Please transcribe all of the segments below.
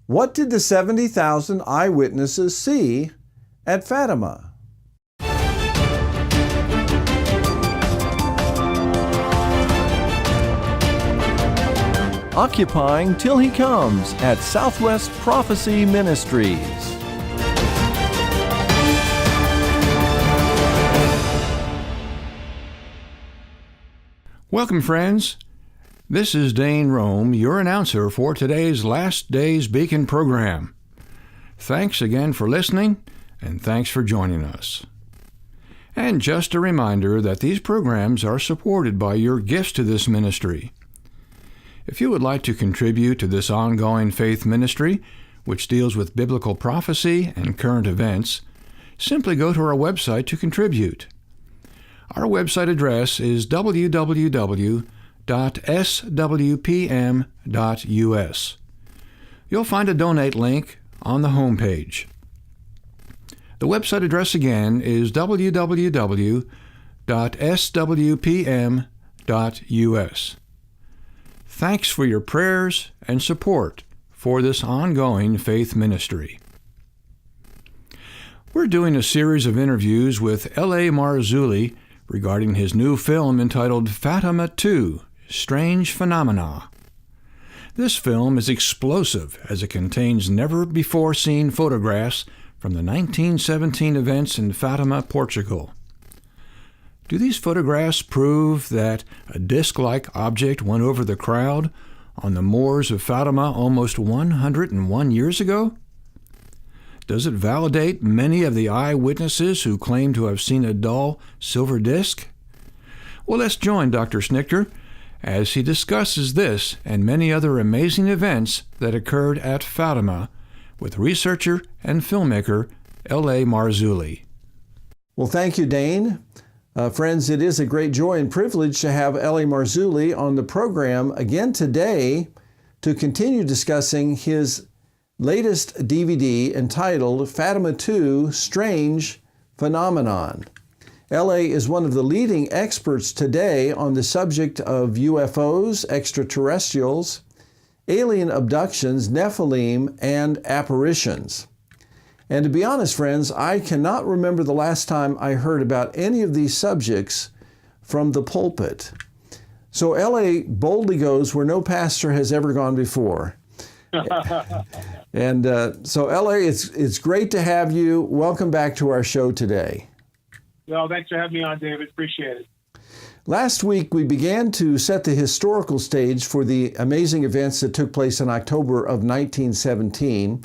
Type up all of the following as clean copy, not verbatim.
What did the 70,000 eyewitnesses see at Fatima? Occupying Till He Comes at Southwest Prophecy Ministries. Welcome, friends. This is Dane Rome, your announcer for today's Last Days Beacon program. Thanks again for listening, and thanks for joining us. And just a reminder that these programs are supported by your gifts to this ministry. If you would like to contribute to this ongoing faith ministry, which deals with biblical prophecy and current events, simply go to our website to contribute. Our website address is www.swpm.us. You'll find a donate link on the homepage. The website address again is www.swpm.us. Thanks for your prayers and support for this ongoing faith ministry. We're doing a series of interviews with L.A. Marzulli regarding his new film entitled Fatima 2, Strange Phenomena. This film is explosive as it contains never-before-seen photographs from the 1917 events in Fatima, Portugal. Do these photographs prove that a disc-like object went over the crowd on the moors of Fatima almost 101 years ago? Does it validate many of the eyewitnesses who claim to have seen a dull silver disc? Well, let's join Dr. Snichter as he discusses this and many other amazing events that occurred at Fatima with researcher and filmmaker L.A. Marzulli. Well, thank you, Dane. Friends, it is a great joy and privilege to have L.A. Marzulli on the program again today to continue discussing his latest DVD entitled Fatima 2, Strange Phenomenon. L.A. is one of the leading experts today on the subject of UFOs, extraterrestrials, alien abductions, Nephilim, and apparitions. And to be honest, friends, I cannot remember the last time I heard about any of these subjects from the pulpit. So L.A. boldly goes where no pastor has ever gone before. And so, L.A., it's great to have you. Welcome back to our show today. Well, thanks for having me on, David. Appreciate it. Last week, we began to set the historical stage for the amazing events that took place in October of 1917,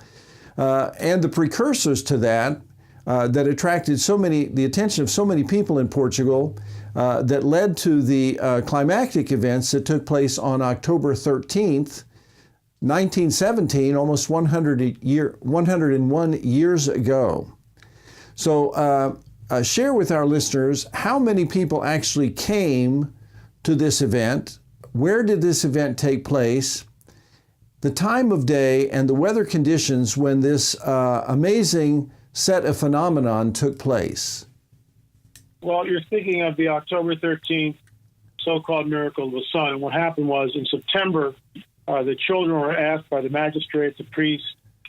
and the precursors to that that attracted the attention of so many people in Portugal that led to the climactic events that took place on October 13th, 1917, almost 101 years ago. So share with our listeners how many people actually came to this event, where did this event take place, the time of day, and the weather conditions when this amazing set of phenomenon took place. Well, you're thinking of the October 13th so-called miracle of the sun. And what happened was in September, the children were asked by the magistrates, the priests,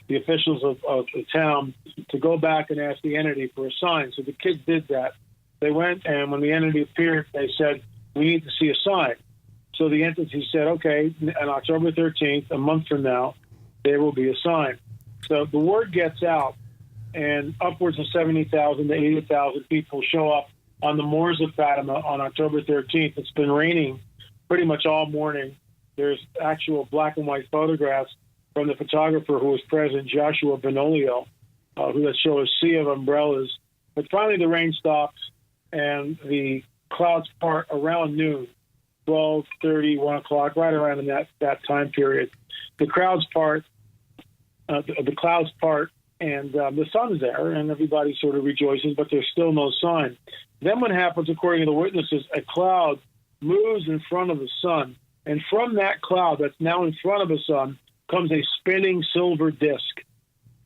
the officials of the town to go back and ask the entity for a sign. So the kids did that. They went, and when the entity appeared, they said, "We need to see a sign." So the entity said, "Okay, on October 13th, a month from now, there will be a sign." So the word gets out, and upwards of 70,000 to 80,000 people show up on the moors of Fatima on October 13th. It's been raining pretty much all morning. There's actual black and white photographs from the photographer who was present, Joshua Benolio, who show a sea of umbrellas. But finally the rain stops and the clouds part around noon, 12:30, 1 o'clock, right around in that time period. The clouds part, and the sun's there, and everybody sort of rejoices, but there's still no sign. Then what happens, according to the witnesses, a cloud moves in front of the sun. And from that cloud that's now in front of the sun comes a spinning silver disc,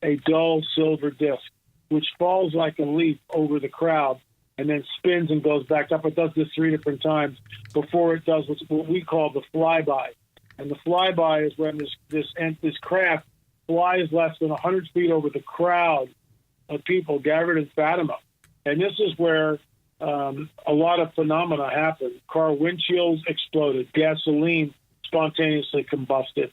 a dull silver disc, which falls like a leaf over the crowd and then spins and goes back up. It does this 3 different times before it does what we call the flyby. And the flyby is when this craft flies less than 100 feet over the crowd of people gathered in Fatima. And this is where a lot of phenomena happen. Car windshields exploded. Gasoline spontaneously combusted.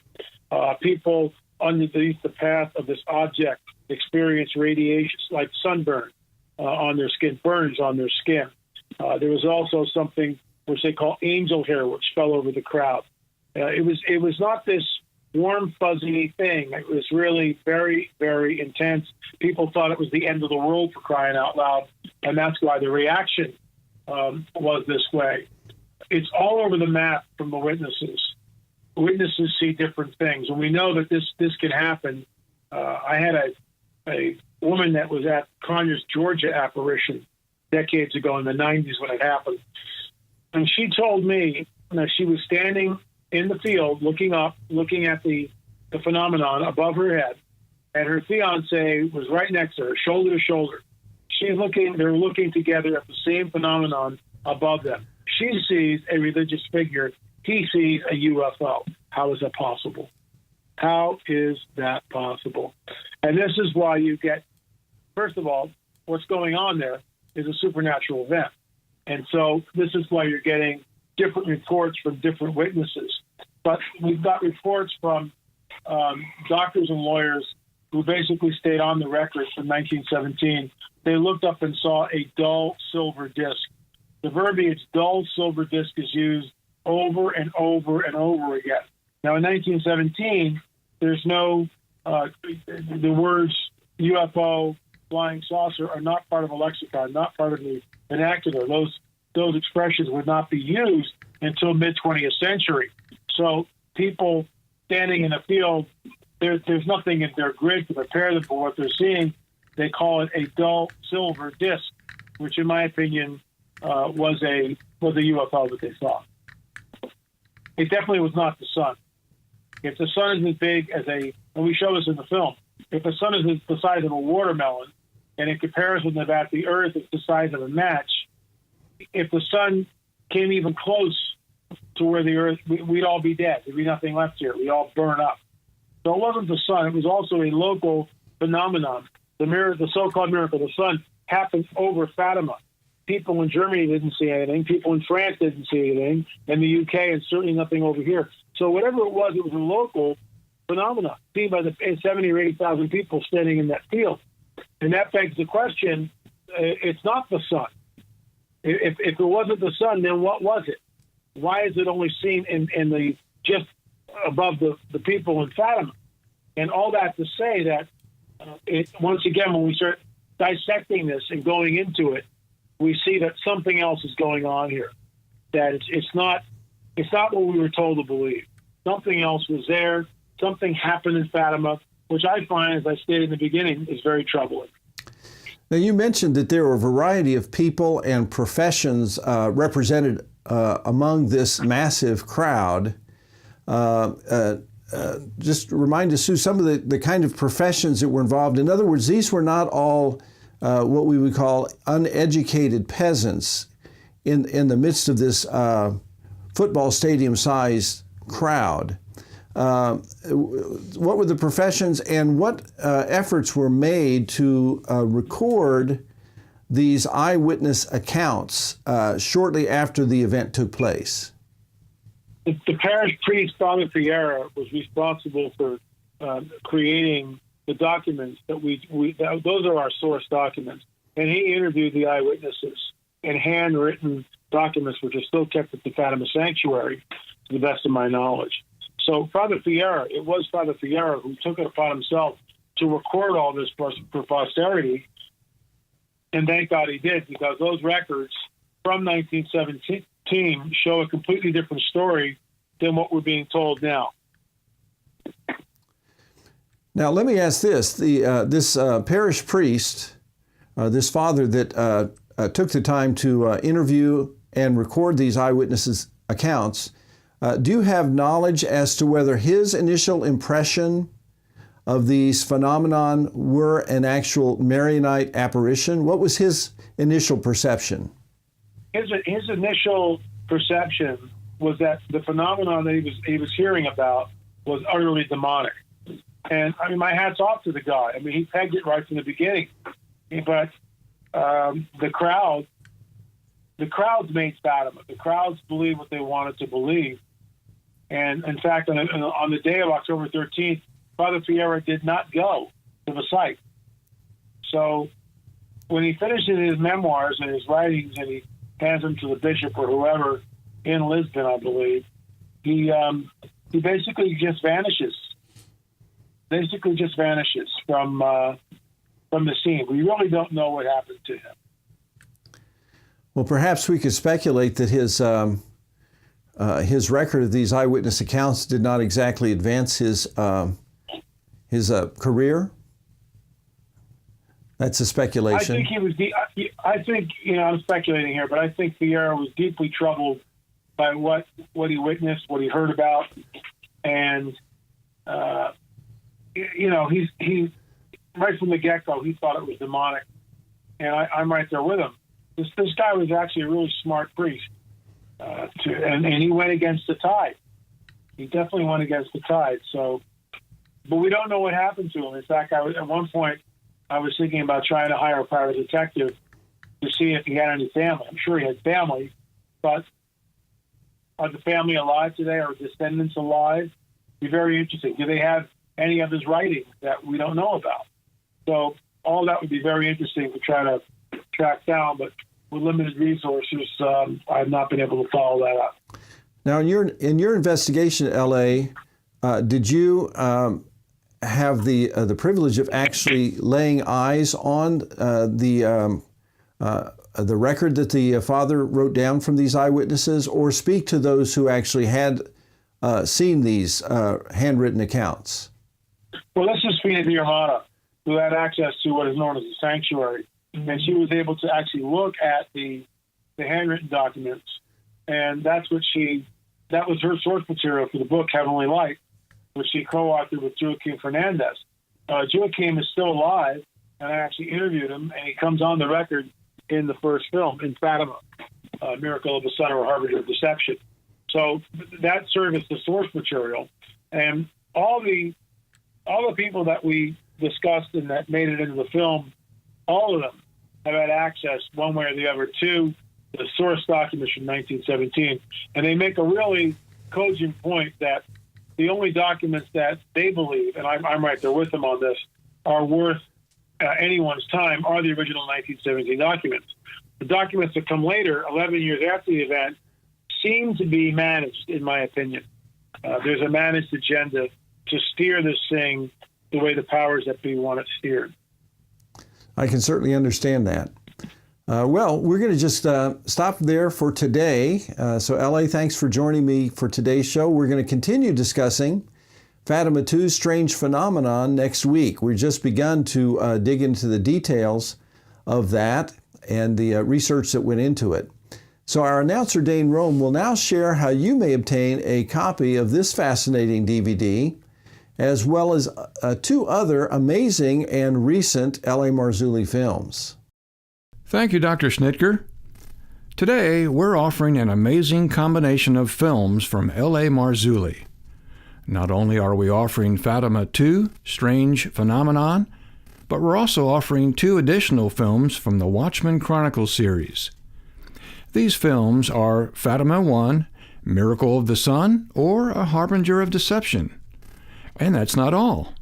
People underneath the path of this object experienced radiation, like sunburn on their skin, burns on their skin. There was also something which they call angel hair, which fell over the crowd. It was not this warm, fuzzy thing. It was really very, very intense. People thought it was the end of the world, for crying out loud, and that's why the reaction was this way. It's all over the map from the witnesses. Witnesses see different things, and we know that this can happen. I had a woman that was at Conyers, Georgia apparition decades ago in the 90s when it happened, and she told me that she was standing in the field, looking up, looking at the phenomenon above her head, and her fiance was right next to her, shoulder to shoulder. They're looking together at the same phenomenon above them. She sees a religious figure. He sees a UFO. How is that possible? How is that possible? And this is why you get, first of all, what's going on there is a supernatural event. And so this is why you're getting different reports from different witnesses. But we've got reports from doctors and lawyers who basically stayed on the record from 1917. They looked up and saw a dull silver disc. The verbiage dull silver disc is used over and over and over again. Now, in 1917, there's no, the words UFO, flying saucer are not part of a lexicon, not part of the vernacular. Those expressions would not be used until mid-20th century. So people standing in a field, there's nothing in their grid to prepare them for what they're seeing. They call it a dull silver disc, which in my opinion was a UFO that they saw. It definitely was not the sun. If the sun is as big as and we show this in the film, if the sun is the size of a watermelon, and in comparison to that, the Earth is the size of a match, if the sun came even close to where the Earth, we'd all be dead. There'd be nothing left here. We'd all burn up. So it wasn't the sun. It was also a local phenomenon. The so-called miracle of the sun happened over Fatima. People in Germany didn't see anything. People in France didn't see anything. In the UK, and certainly nothing over here. So whatever it was a local phenomenon seen by the 70 or 80,000 people standing in that field. And that begs the question, it's not the sun. If it wasn't the sun, then what was it? Why is it only seen in the just above the people in Fatima? And all that to say that once again, when we start dissecting this and going into it, we see that something else is going on here. That it's not what we were told to believe. Something else was there. Something happened in Fatima, which I find, as I stated in the beginning, is very troubling. Now, you mentioned that there were a variety of people and professions represented among this massive crowd. Just remind us, Sue, some of the kind of professions that were involved. In other words, these were not all what we would call uneducated peasants in the midst of this football stadium-sized crowd. What were the professions, and what efforts were made to record these eyewitness accounts shortly after the event took place? The parish priest, Father Fiera, was responsible for creating the documents that those are our source documents. And he interviewed the eyewitnesses in handwritten documents, which are still kept at the Fatima Sanctuary, to the best of my knowledge. So Father Fiera, it was Father Fiera who took it upon himself to record all this for posterity. And thank God he did, because those records from 1917 show a completely different story than what we're being told now. Now, let me ask this. This parish priest, this father that took the time to interview and record these eyewitnesses' accounts, do you have knowledge as to whether his initial impression of these phenomenon were an actual Marianite apparition? What was his initial perception? His initial perception was that the phenomenon that he was hearing about was utterly demonic. And I mean, my hat's off to the guy. I mean, he pegged it right from the beginning. But the crowds made Fatima. The crowds believed what they wanted to believe. And in fact, on the day of October 13th, Father Fiera did not go to the site. So when he finishes his memoirs and his writings and he hands them to the bishop or whoever in Lisbon, I believe, he basically just vanishes. Basically just vanishes from the scene. We really don't know what happened to him. Well, perhaps we could speculate that his record of these eyewitness accounts did not exactly advance his career. That's a speculation. I think he was. I think I'm speculating here, but I think Fiera was deeply troubled by what he witnessed, what he heard about, and he right from the get-go he thought it was demonic, and I'm right there with him. This guy was actually a really smart priest, and he went against the tide. He definitely went against the tide. So, but we don't know what happened to him. In fact, at one point I was thinking about trying to hire a private detective to see if he had any family. I'm sure he had family, but are the family alive today? Are descendants alive? Be very interesting. Do they have any of his writings that we don't know about? So all that would be very interesting to try to track down, but with limited resources, I've not been able to follow that up. Now, in your investigation at L.A., did you have the privilege of actually laying eyes on the record that the father wrote down from these eyewitnesses, or speak to those who actually had seen these handwritten accounts? Well, let's just speak to your Hermana, who had access to what is known as the sanctuary, and she was able to actually look at the handwritten documents, and that was her source material for the book Heavenly Light, which she co-authored with Joaquin Fernandez. Joaquin is still alive, and I actually interviewed him, and he comes on the record in the first film, in Fatima, Miracle of the Sun or Harbinger of Deception. So that served as the source material, and all the people that we discussed and that made it into the film, all of them have had access one way or the other to the source documents from 1917, and they make a really cogent point that the only documents that they believe, and I'm right there with them on this, are worth anyone's time are the original 1917 documents. The documents that come later, 11 years after the event, seem to be managed, in my opinion. There's a managed agenda to steer this thing the way the powers that be want it steered. I can certainly understand that. Well, we're going to just stop there for today. So, L.A., thanks for joining me for today's show. We're going to continue discussing Fatima 2's strange phenomenon next week. We've just begun to dig into the details of that and the research that went into it. So our announcer, Dane Rome, will now share how you may obtain a copy of this fascinating DVD, as well as 2 other amazing and recent L.A. Marzulli films. Thank you, Dr. Schnitger. Today, we're offering an amazing combination of films from L.A. Marzulli. Not only are we offering Fatima 2, Strange Phenomenon, but we're also offering 2 additional films from the Watchmen Chronicles series. These films are Fatima 1, Miracle of the Sun, or A Harbinger of Deception. And that's not all.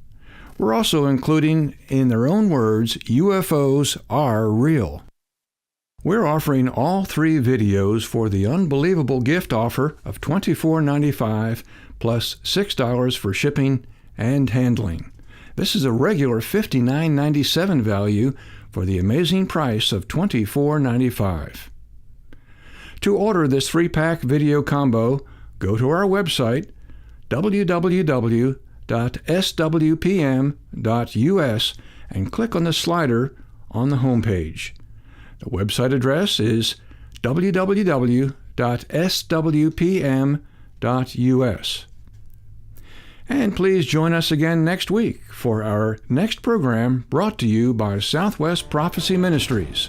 We're also including, in their own words, UFOs are real. We're offering all 3 videos for the unbelievable gift offer of $24.95 plus $6 for shipping and handling. This is a regular $59.97 value for the amazing price of $24.95. To order this 3-pack video combo, go to our website, www.swpm.us, and click on the slider on the homepage. The website address is www.swpm.us. And please join us again next week for our next program brought to you by Southwest Prophecy Ministries.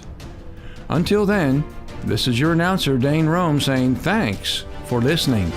Until then, this is your announcer, Dane Rome, saying thanks for listening.